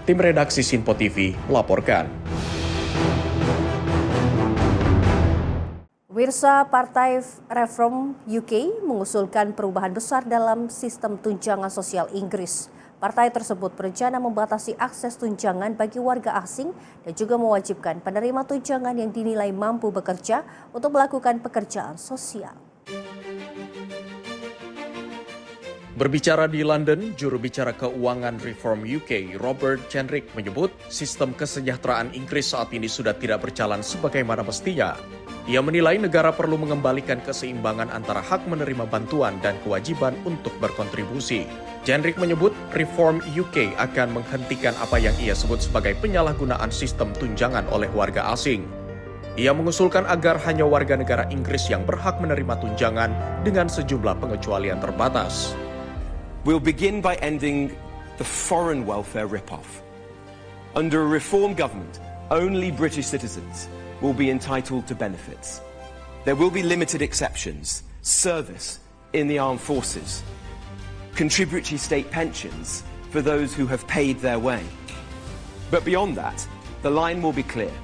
Tim redaksi Sinpo TV melaporkan. Wirsa Partai Reform UK mengusulkan perubahan besar dalam sistem tunjangan sosial Inggris. Partai tersebut berencana membatasi akses tunjangan bagi warga asing dan juga mewajibkan penerima tunjangan yang dinilai mampu bekerja untuk melakukan pekerjaan sosial. Berbicara di London, juru bicara keuangan Reform UK, Robert Jenrick menyebut sistem kesejahteraan Inggris saat ini sudah tidak berjalan sebagaimana mestinya. Ia menilai negara perlu mengembalikan keseimbangan antara hak menerima bantuan dan kewajiban untuk berkontribusi. Jenrick menyebut Reform UK akan menghentikan apa yang ia sebut sebagai penyalahgunaan sistem tunjangan oleh warga asing. Ia mengusulkan agar hanya warga negara Inggris yang berhak menerima tunjangan dengan sejumlah pengecualian terbatas. We'll begin by ending the foreign welfare rip-off. Under a reform government, only British citizens will be entitled to benefits. There will be limited exceptions: service in the armed forces, contributory state pensions for those who have paid their way. But beyond that, the line will be clear.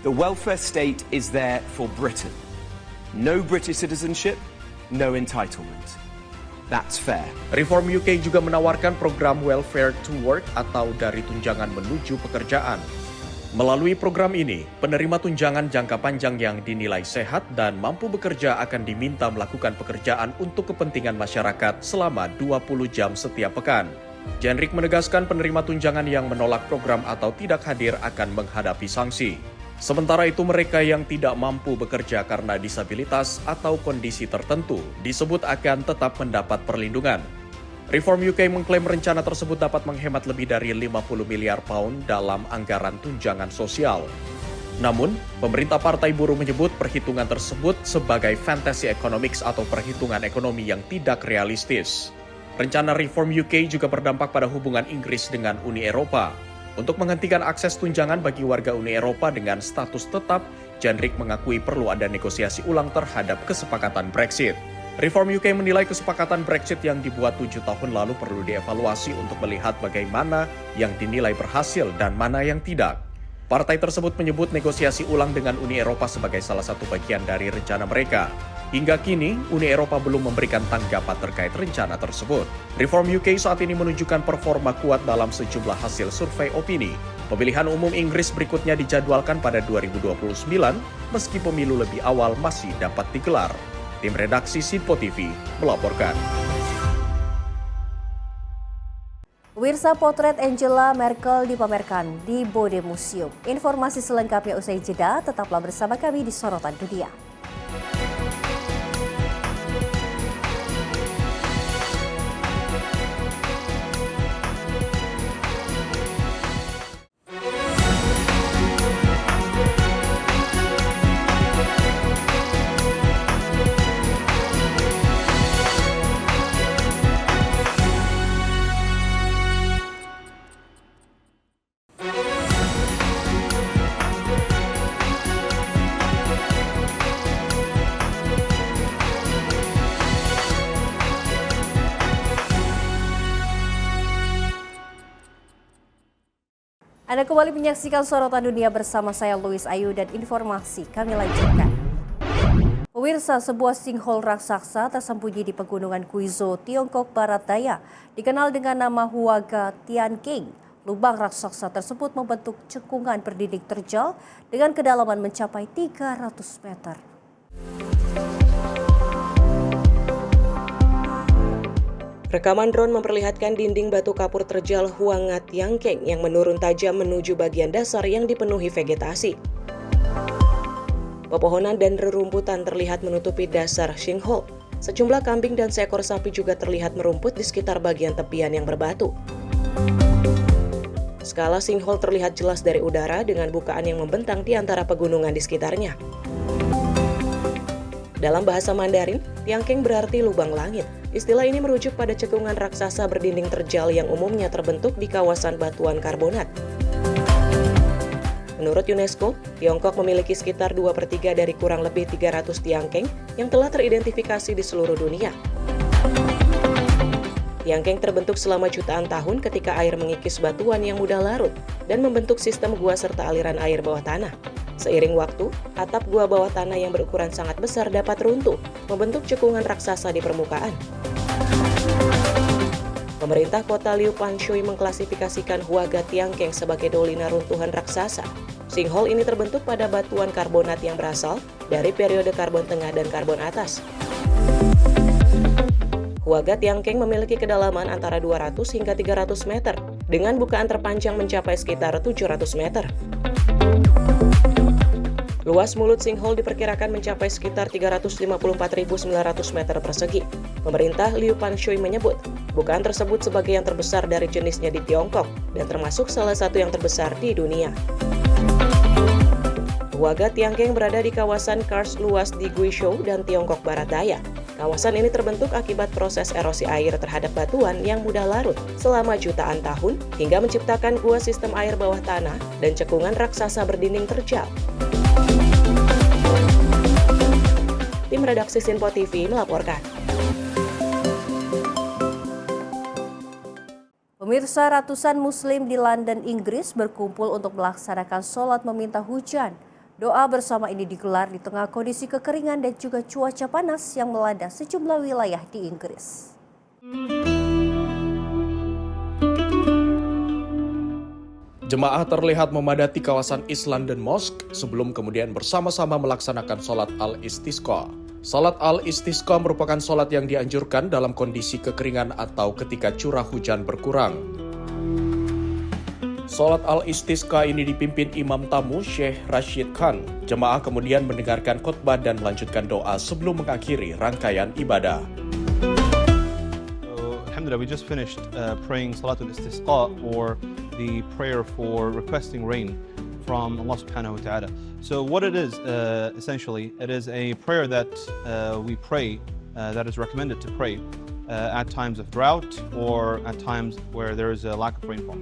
The welfare state is there for Britain. No British citizenship, no entitlement. That's fair. Reform UK juga menawarkan program Welfare to Work atau dari tunjangan menuju pekerjaan. Melalui program ini, penerima tunjangan jangka panjang yang dinilai sehat dan mampu bekerja akan diminta melakukan pekerjaan untuk kepentingan masyarakat selama 20 jam setiap pekan. Jenrick menegaskan penerima tunjangan yang menolak program atau tidak hadir akan menghadapi sanksi. Sementara itu mereka yang tidak mampu bekerja karena disabilitas atau kondisi tertentu disebut akan tetap mendapat perlindungan. Reform UK mengklaim rencana tersebut dapat menghemat lebih dari 50 miliar pound dalam anggaran tunjangan sosial. Namun, pemerintah Partai Buruh menyebut perhitungan tersebut sebagai fantasy economics atau perhitungan ekonomi yang tidak realistis. Rencana Reform UK juga berdampak pada hubungan Inggris dengan Uni Eropa. Untuk menghentikan akses tunjangan bagi warga Uni Eropa dengan status tetap, Jenrick mengakui perlu ada negosiasi ulang terhadap kesepakatan Brexit. Reform UK menilai kesepakatan Brexit yang dibuat 7 tahun lalu perlu dievaluasi untuk melihat bagaimana yang dinilai berhasil dan mana yang tidak. Partai tersebut menyebut negosiasi ulang dengan Uni Eropa sebagai salah satu bagian dari rencana mereka. Hingga kini, Uni Eropa belum memberikan tanggapan terkait rencana tersebut. Reform UK saat ini menunjukkan performa kuat dalam sejumlah hasil survei opini. Pemilihan umum Inggris berikutnya dijadwalkan pada 2029, meski pemilu lebih awal masih dapat digelar. Tim redaksi Sinpo TV melaporkan. Wirsa potret Angela Merkel dipamerkan di Bode Museum. Informasi selengkapnya usai jeda, tetaplah bersama kami di Sorotan Dunia. Anda kembali menyaksikan Sorotan Dunia bersama saya Luis Ayu dan informasi kami lanjutkan. Pemirsa, sebuah sinkhole raksasa tersembunyi di pegunungan Guizhou, Tiongkok Barat Daya, dikenal dengan nama Huaga Tianqing. Lubang raksasa tersebut membentuk cekungan berdinding terjal dengan kedalaman mencapai 300 meter. Rekaman drone memperlihatkan dinding batu kapur terjal Huaga Tianqing yang menurun tajam menuju bagian dasar yang dipenuhi vegetasi. Pepohonan dan rerumputan terlihat menutupi dasar sinkhole. Sejumlah kambing dan seekor sapi juga terlihat merumput di sekitar bagian tepian yang berbatu. Skala sinkhole terlihat jelas dari udara dengan bukaan yang membentang di antara pegunungan di sekitarnya. Dalam bahasa Mandarin, Tianqing berarti lubang langit. Istilah ini merujuk pada cekungan raksasa berdinding terjal yang umumnya terbentuk di kawasan batuan karbonat. Menurut UNESCO, Tiongkok memiliki sekitar 2/3 dari kurang lebih 300 Tianqing yang telah teridentifikasi di seluruh dunia. Tianqing terbentuk selama jutaan tahun ketika air mengikis batuan yang mudah larut dan membentuk sistem gua serta aliran air bawah tanah. Seiring waktu, atap gua bawah tanah yang berukuran sangat besar dapat runtuh, membentuk cekungan raksasa di permukaan. Pemerintah kota Liu Panshui mengklasifikasikan Huaga Tianqing sebagai dolina runtuhan raksasa. Sinkhole ini terbentuk pada batuan karbonat yang berasal dari periode karbon tengah dan karbon atas. Huaga Tianqing memiliki kedalaman antara 200 hingga 300 meter, dengan bukaan terpanjang mencapai sekitar 700 meter. Luas mulut sinkhole diperkirakan mencapai sekitar 354.900 meter persegi. Pemerintah Liu Panshui menyebut, bukaan tersebut sebagai yang terbesar dari jenisnya di Tiongkok dan termasuk salah satu yang terbesar di dunia. Huaga Tianqing berada di kawasan kars luas di Guizhou dan Tiongkok Barat Daya. Kawasan ini terbentuk akibat proses erosi air terhadap batuan yang mudah larut selama jutaan tahun hingga menciptakan gua sistem air bawah tanah dan cekungan raksasa berdinding terjal. Tim redaksi Sinpo TV melaporkan. Pemirsa, ratusan Muslim di London, Inggris berkumpul untuk melaksanakan sholat meminta hujan. Doa bersama ini digelar di tengah kondisi kekeringan dan juga cuaca panas yang melanda sejumlah wilayah di Inggris. Jemaah terlihat memadati kawasan East London Mosque sebelum kemudian bersama-sama melaksanakan sholat al-istisqa. Sholat al-istisqa merupakan sholat yang dianjurkan dalam kondisi kekeringan atau ketika curah hujan berkurang. Sholat al-istisqa ini dipimpin Imam tamu Syekh Rashid Khan. Jemaah kemudian mendengarkan khutbah dan melanjutkan doa sebelum mengakhiri rangkaian ibadah. Alhamdulillah, we just finished praying Salatul Istisqa, or the prayer for requesting rain from Allah subhanahu wa ta'ala. So what it is, essentially, it is a prayer that we pray, that is recommended to pray at times of drought or at times where there is a lack of rainfall.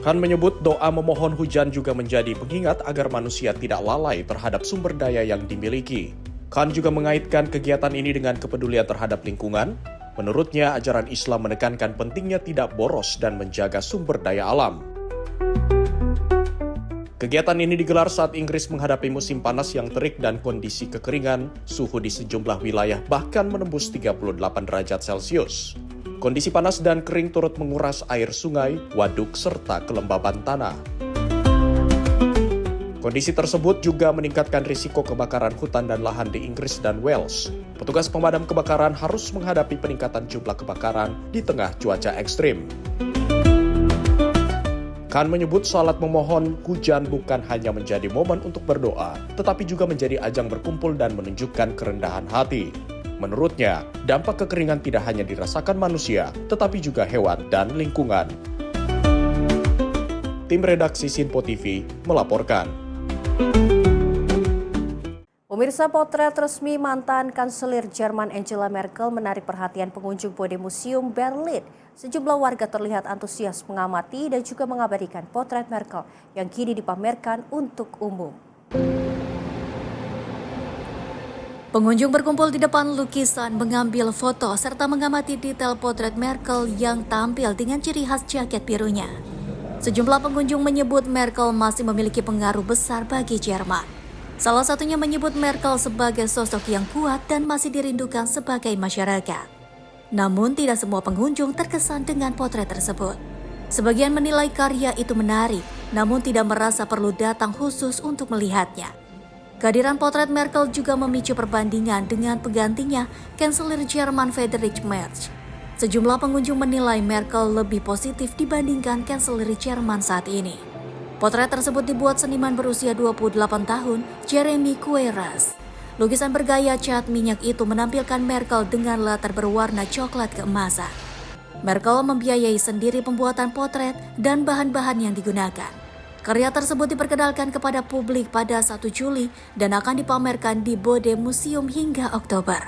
Khan menyebut doa memohon hujan juga menjadi pengingat agar manusia tidak lalai terhadap sumber daya yang dimiliki. Khan juga mengaitkan kegiatan ini dengan kepedulian terhadap lingkungan. Menurutnya, ajaran Islam menekankan pentingnya tidak boros dan menjaga sumber daya alam. Kegiatan ini digelar saat Inggris menghadapi musim panas yang terik dan kondisi kekeringan. Suhu di sejumlah wilayah bahkan menembus 38 derajat Celcius. Kondisi panas dan kering turut menguras air sungai, waduk, serta kelembaban tanah. Kondisi tersebut juga meningkatkan risiko kebakaran hutan dan lahan di Inggris dan Wales. Petugas pemadam kebakaran harus menghadapi peningkatan jumlah kebakaran di tengah cuaca ekstrim. Khan menyebut salat memohon hujan bukan hanya menjadi momen untuk berdoa, tetapi juga menjadi ajang berkumpul dan menunjukkan kerendahan hati. Menurutnya, dampak kekeringan tidak hanya dirasakan manusia, tetapi juga hewan dan lingkungan. Tim redaksi Sinpo TV melaporkan. Pemirsa, potret resmi mantan Kanselir Jerman Angela Merkel menarik perhatian pengunjung Bode Museum Berlin. Sejumlah warga terlihat antusias mengamati dan juga mengabadikan potret Merkel yang kini dipamerkan untuk umum. Pengunjung berkumpul di depan lukisan, mengambil foto, serta mengamati detail potret Merkel yang tampil dengan ciri khas jaket birunya. Sejumlah pengunjung menyebut Merkel masih memiliki pengaruh besar bagi Jerman. Salah satunya menyebut Merkel sebagai sosok yang kuat dan masih dirindukan sebagai masyarakat. Namun tidak semua pengunjung terkesan dengan potret tersebut. Sebagian menilai karya itu menarik, namun tidak merasa perlu datang khusus untuk melihatnya. Kehadiran potret Merkel juga memicu perbandingan dengan penggantinya, Kanselir Jerman Friedrich Merz. Sejumlah pengunjung menilai Merkel lebih positif dibandingkan Kanselir Jerman saat ini. Potret tersebut dibuat seniman berusia 28 tahun, Jeremy Queiroz. Lukisan bergaya cat minyak itu menampilkan Merkel dengan latar berwarna coklat keemasan. Merkel membiayai sendiri pembuatan potret dan bahan-bahan yang digunakan. Karya tersebut diperkenalkan kepada publik pada 1 Juli dan akan dipamerkan di Bode Museum hingga Oktober.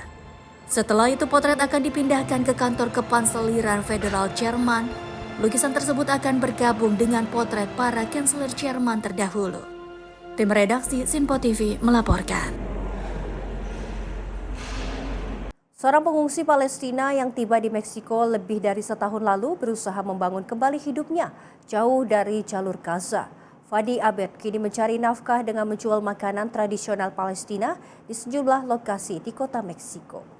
Setelah itu potret akan dipindahkan ke kantor Kepanseliran Federal Jerman. Lukisan tersebut akan bergabung dengan potret para kanselir Jerman terdahulu. Tim redaksi Sinpo TV melaporkan. Seorang pengungsi Palestina yang tiba di Meksiko lebih dari setahun lalu berusaha membangun kembali hidupnya jauh dari jalur Gaza. Fadi Abed kini mencari nafkah dengan menjual makanan tradisional Palestina di sejumlah lokasi di kota Meksiko.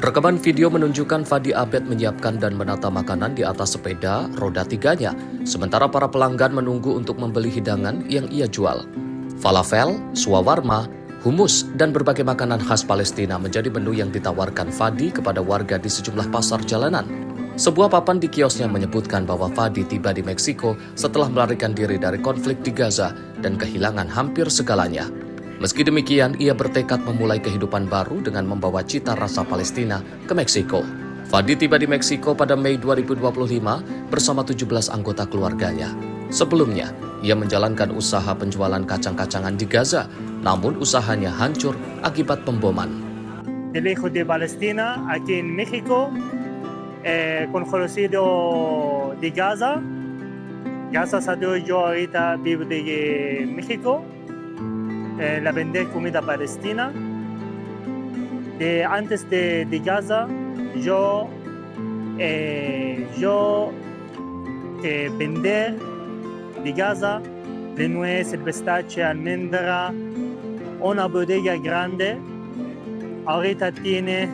Rekaman video menunjukkan Fadi Abed menyiapkan dan menata makanan di atas sepeda roda 3-nya, sementara para pelanggan menunggu untuk membeli hidangan yang ia jual. Falafel, shawarma, humus, dan berbagai makanan khas Palestina menjadi menu yang ditawarkan Fadi kepada warga di sejumlah pasar jalanan. Sebuah papan di kiosnya menyebutkan bahwa Fadi tiba di Meksiko setelah melarikan diri dari konflik di Gaza dan kehilangan hampir segalanya. Meski demikian, ia bertekad memulai kehidupan baru dengan membawa cita rasa Palestina ke Meksiko. Fadi tiba di Meksiko pada Mei 2025 bersama 17 anggota keluarganya. Sebelumnya, ia menjalankan usaha penjualan kacang-kacangan di Gaza, namun usahanya hancur akibat pemboman. Del hijo de Palestina aquí en México, conocido de Gaza. Gracias a Dios yo ahorita vivo de México. La vender comida palestina. Antes de Gaza, yo vender de Gaza de nuez, el pistache, almendra, una bodega grande. Ahorita tiene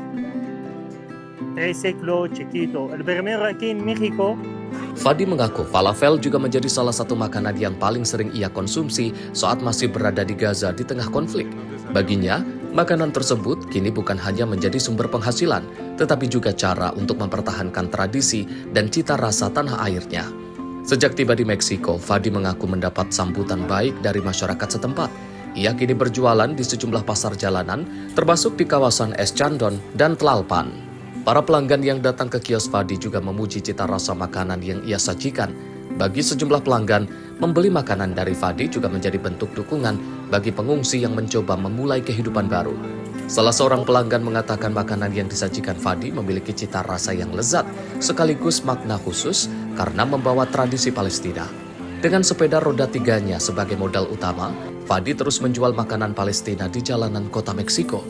3 kilos chiquito. El primero aquí en México. Fadi mengaku falafel juga menjadi salah satu makanan yang paling sering ia konsumsi saat masih berada di Gaza di tengah konflik. Baginya, makanan tersebut kini bukan hanya menjadi sumber penghasilan, tetapi juga cara untuk mempertahankan tradisi dan cita rasa tanah airnya. Sejak tiba di Meksiko, Fadi mengaku mendapat sambutan baik dari masyarakat setempat. Ia kini berjualan di sejumlah pasar jalanan, termasuk di kawasan Escandon dan Tlalpan. Para pelanggan yang datang ke kios Fadi juga memuji cita rasa makanan yang ia sajikan. Bagi sejumlah pelanggan, membeli makanan dari Fadi juga menjadi bentuk dukungan bagi pengungsi yang mencoba memulai kehidupan baru. Salah seorang pelanggan mengatakan makanan yang disajikan Fadi memiliki cita rasa yang lezat, sekaligus makna khusus karena membawa tradisi Palestina. Dengan sepeda roda 3-nya sebagai modal utama, Fadi terus menjual makanan Palestina di jalanan kota Meksiko.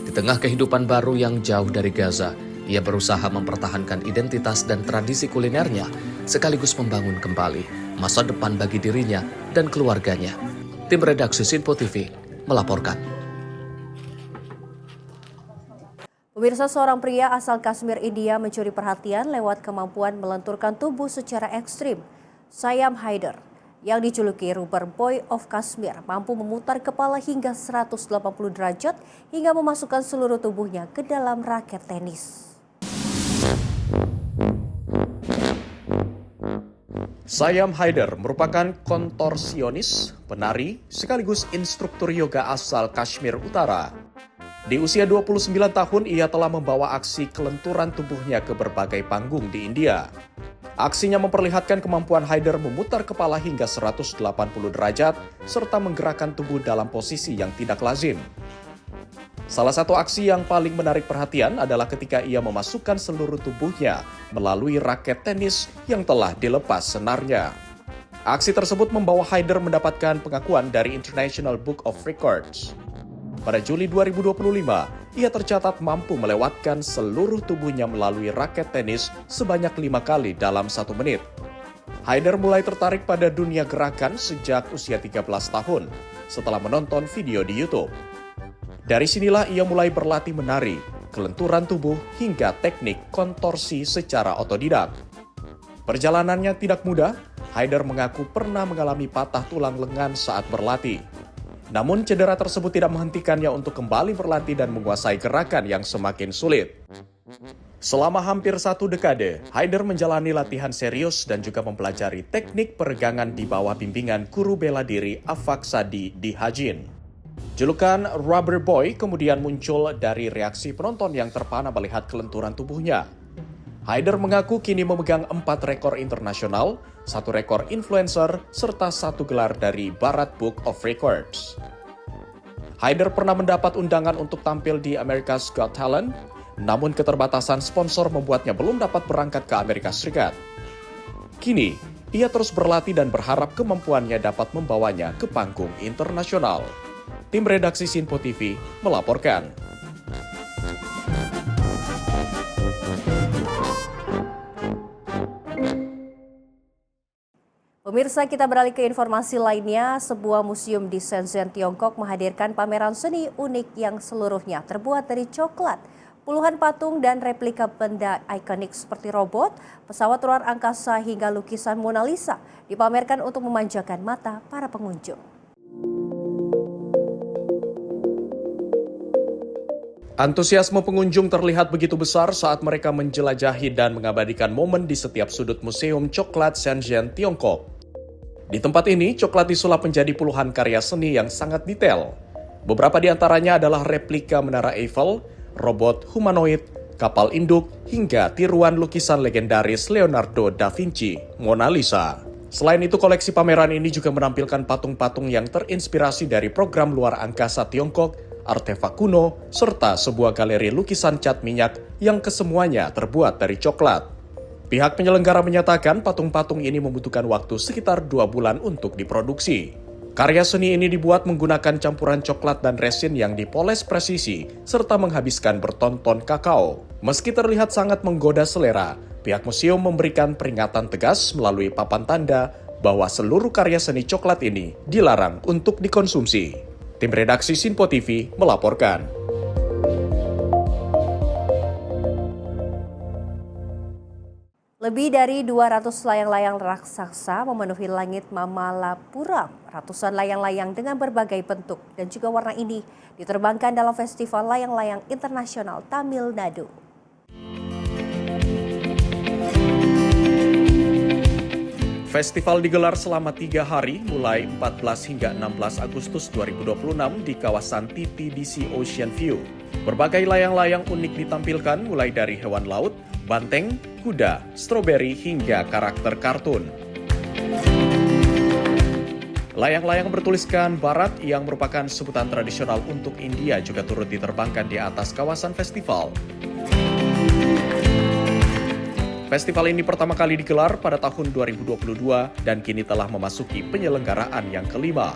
Di tengah kehidupan baru yang jauh dari Gaza, ia berusaha mempertahankan identitas dan tradisi kulinernya, sekaligus membangun kembali masa depan bagi dirinya dan keluarganya. Tim redaksi Sinpo TV melaporkan. Pemirsa, seorang pria asal Kashmir, India mencuri perhatian lewat kemampuan melenturkan tubuh secara ekstrim. Sayam Haider, yang dijuluki Rubber Boy of Kashmir, mampu memutar kepala hingga 180 derajat hingga memasukkan seluruh tubuhnya ke dalam raket tenis. Sayam Haider merupakan kontorsionis, penari, sekaligus instruktur yoga asal Kashmir Utara. Di usia 29 tahun, ia telah membawa aksi kelenturan tubuhnya ke berbagai panggung di India. Aksinya memperlihatkan kemampuan Haider memutar kepala hingga 180 derajat, serta menggerakkan tubuh dalam posisi yang tidak lazim. Salah satu aksi yang paling menarik perhatian adalah ketika ia memasukkan seluruh tubuhnya melalui raket tenis yang telah dilepas senarnya. Aksi tersebut membawa Haider mendapatkan pengakuan dari International Book of Records. pada Juli 2025, ia tercatat mampu melewatkan seluruh tubuhnya melalui raket tenis sebanyak 5 kali dalam 1 menit. Haider mulai tertarik pada dunia gerakan sejak usia 13 tahun setelah menonton video di YouTube. Dari sinilah ia mulai berlatih menari, kelenturan tubuh, hingga teknik kontorsi secara otodidak. Perjalanannya tidak mudah. Haider mengaku pernah mengalami patah tulang lengan saat berlatih. Namun cedera tersebut tidak menghentikannya untuk kembali berlatih dan menguasai gerakan yang semakin sulit. Selama hampir 1 dekade, Haider menjalani latihan serius dan juga mempelajari teknik peregangan di bawah bimbingan guru bela diri Afak Sadi di Hajin. Julukan Rubber Boy kemudian muncul dari reaksi penonton yang terpana melihat kelenturan tubuhnya. Haider mengaku kini memegang 4 rekor internasional, 1 rekor influencer, serta 1 gelar dari Barat Book of Records. Haider pernah mendapat undangan untuk tampil di America's Got Talent, namun keterbatasan sponsor membuatnya belum dapat berangkat ke Amerika Serikat. Kini, ia terus berlatih dan berharap kemampuannya dapat membawanya ke panggung internasional. Tim redaksi Sinpo TV melaporkan. Pemirsa, kita beralih ke informasi lainnya. Sebuah museum di Shenzhen, Tiongkok menghadirkan pameran seni unik yang seluruhnya terbuat dari coklat. Puluhan patung dan replika benda ikonik seperti robot, pesawat luar angkasa hingga lukisan Mona Lisa dipamerkan untuk memanjakan mata para pengunjung. Antusiasme pengunjung terlihat begitu besar saat mereka menjelajahi dan mengabadikan momen di setiap sudut Museum Coklat Shenzhen, Tiongkok. Di tempat ini, coklat disulap menjadi puluhan karya seni yang sangat detail. Beberapa di antaranya adalah replika Menara Eiffel, robot humanoid, kapal induk, hingga tiruan lukisan legendaris Leonardo da Vinci, Mona Lisa. Selain itu, koleksi pameran ini juga menampilkan patung-patung yang terinspirasi dari program luar angkasa Tiongkok, artefak kuno, serta sebuah galeri lukisan cat minyak yang kesemuanya terbuat dari coklat. Pihak penyelenggara menyatakan patung-patung ini membutuhkan waktu sekitar 2 bulan untuk diproduksi. Karya seni ini dibuat menggunakan campuran coklat dan resin yang dipoles presisi, serta menghabiskan berton-ton kakao. Meski terlihat sangat menggoda selera, pihak museum memberikan peringatan tegas melalui papan tanda bahwa seluruh karya seni coklat ini dilarang untuk dikonsumsi. Tim redaksi Sinpo TV melaporkan. Lebih dari 200 layang-layang raksasa memenuhi langit Mamallapuram. Ratusan layang-layang dengan berbagai bentuk dan juga warna ini diterbangkan dalam Festival Layang-Layang Internasional Tamil Nadu. Festival digelar selama 3 hari mulai 14 hingga 16 Agustus 2026 di kawasan TTDC Ocean View. Berbagai layang-layang unik ditampilkan mulai dari hewan laut, banteng, kuda, stroberi hingga karakter kartun. Layang-layang bertuliskan Barat yang merupakan sebutan tradisional untuk India juga turut diterbangkan di atas kawasan festival. Festival ini pertama kali digelar pada tahun 2022 dan kini telah memasuki penyelenggaraan yang kelima.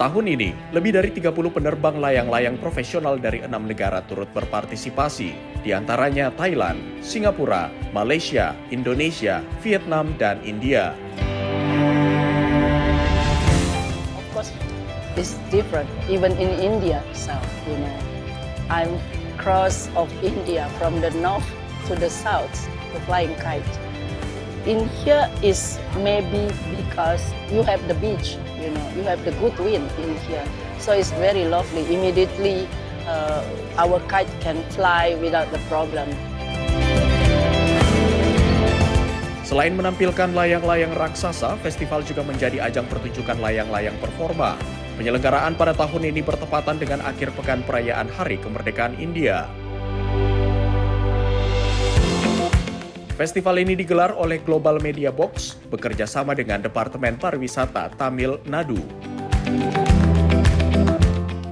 Tahun ini, lebih dari 30 penerbang layang-layang profesional dari 6 negara turut berpartisipasi, di antaranya Thailand, Singapura, Malaysia, Indonesia, Vietnam, dan India. Of course, it's different, even in India itself, you know. I'm cross of India from the north to the south to flying kite. In here is maybe because you have the beach, you know, you have the good wind in here. So it's very lovely. Immediately our kite can fly without the problem. Selain menampilkan layang-layang raksasa, festival juga menjadi ajang pertunjukan layang-layang performa. Penyelenggaraan pada tahun ini bertepatan dengan akhir pekan perayaan Hari Kemerdekaan India. Festival ini digelar oleh Global Media Box bekerja sama dengan Departemen Pariwisata Tamil Nadu.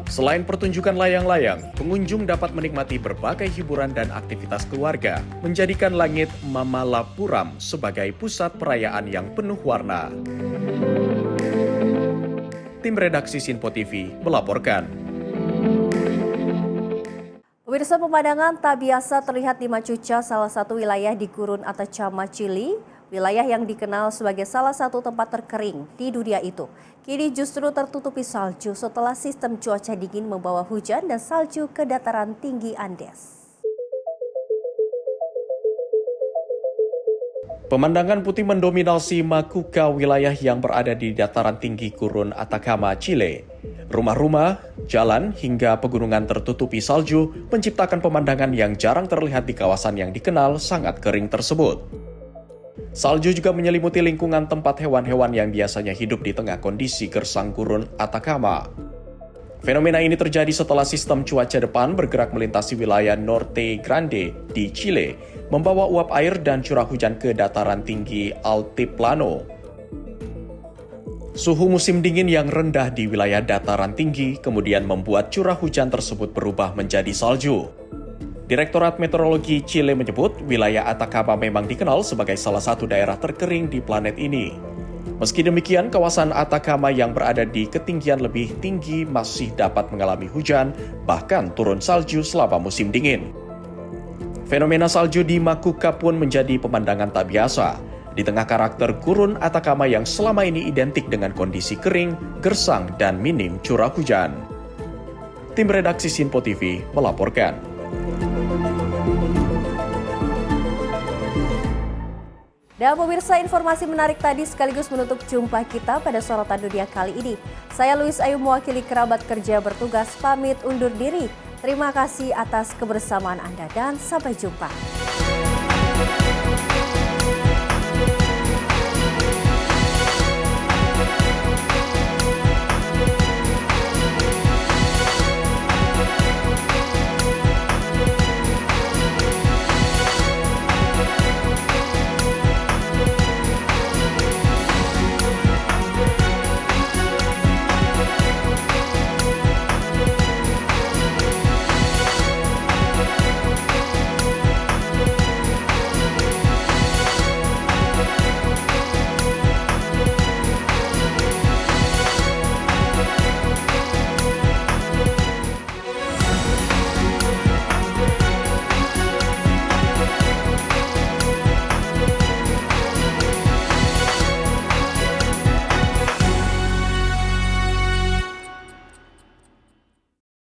Selain pertunjukan layang-layang, pengunjung dapat menikmati berbagai hiburan dan aktivitas keluarga, menjadikan langit Mamallapuram sebagai pusat perayaan yang penuh warna. Tim redaksi Sinpo TV melaporkan. Pemirsa, pemandangan tak biasa terlihat di Macuca, salah satu wilayah di Gurun Atacama, Chili. Wilayah yang dikenal sebagai salah satu tempat terkering di dunia itu. Kini justru tertutupi salju setelah sistem cuaca dingin membawa hujan dan salju ke dataran tinggi Andes. Pemandangan putih mendominasi Macuca, wilayah yang berada di dataran tinggi Gurun Atacama, Chile. Rumah-rumah, jalan, hingga pegunungan tertutupi salju menciptakan pemandangan yang jarang terlihat di kawasan yang dikenal sangat kering tersebut. Salju juga menyelimuti lingkungan tempat hewan-hewan yang biasanya hidup di tengah kondisi gersang Gurun Atacama. Fenomena ini terjadi setelah sistem cuaca depan bergerak melintasi wilayah Norte Grande di Chile, membawa uap air dan curah hujan ke dataran tinggi Altiplano. Suhu musim dingin yang rendah di wilayah dataran tinggi kemudian membuat curah hujan tersebut berubah menjadi salju. Direktorat Meteorologi Chile menyebut wilayah Atacama memang dikenal sebagai salah satu daerah terkering di planet ini. Meski demikian, kawasan Atacama yang berada di ketinggian lebih tinggi masih dapat mengalami hujan, bahkan turun salju selama musim dingin. Fenomena salju di Macuca pun menjadi pemandangan tak biasa, di tengah karakter Gurun Atacama yang selama ini identik dengan kondisi kering, gersang, dan minim curah hujan. Tim redaksi Sinpo TV melaporkan. Dan pemirsa, informasi menarik tadi sekaligus menutup jumpa kita pada Sorotan Dunia kali ini. Saya Luis Ayu mewakili kerabat kerja bertugas pamit undur diri. Terima kasih atas kebersamaan Anda dan sampai jumpa.